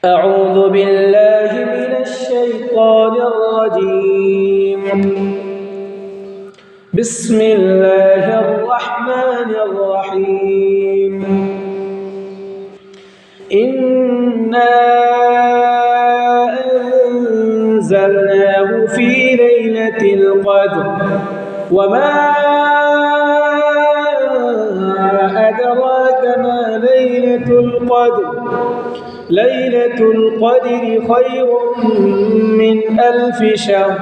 أعوذ بالله من الشيطان الرجيم. بسم الله الرحمن الرحيم. إنا أنزلناه في ليلة القدر وما أدراك ما ليلة القدر. ليلة القدر خير من 1000 شهر.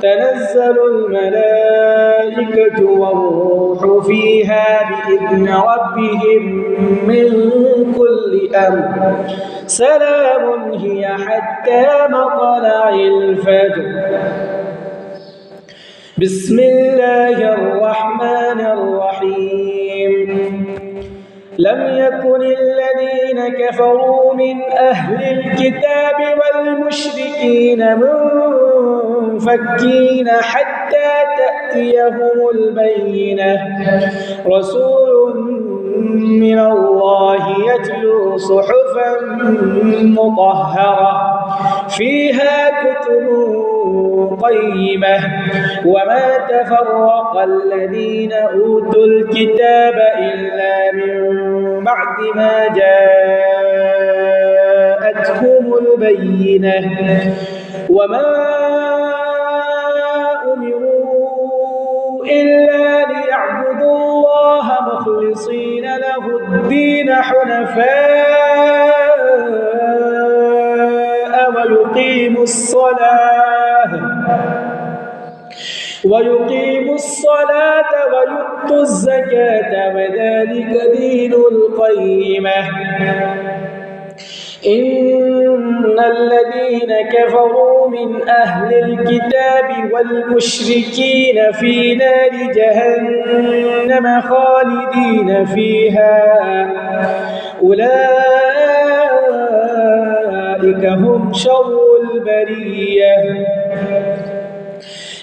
تنزل الملائكة والروح فيها بإذن ربهم من كل أمر. سلام هي حتى مطلع الفجر. بسم الله الرحمن الرحيم. لم يكن الذين كفروا من أهل الكتاب والمشركين منفكين حتى تأتيهم البينة. رسول من الله يتلو صحفا مطهرة فيها كتب قيمة. وما تفرق الذين أوتوا الكتاب إلا من بعد ما جاءتهم البينة. وما أمروا إلا ليعبدوا الله مخلصين له الدين حنفاء ويقيموا الصلاة ويؤتوا الزكاة وذلك دين القيمة. إن الذين كفروا من أهل الكتاب والمشركين في نار جهنم خالدين فيها أولئك هم شر البرية.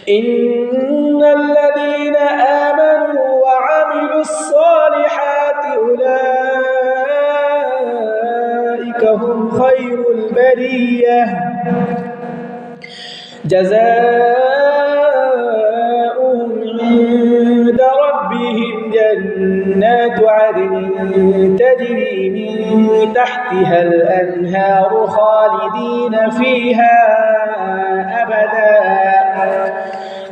إن الذين آمنوا وعملوا الصالحات أولئك هم خير البرية. جزاؤهم عند ربهم جنات عدن تجري من تحتها الأنهار خالدين فيها أبدا.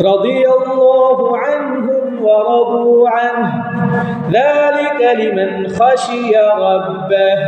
رضي الله عنهم ورضوا عنه ذلك لمن خشي ربه.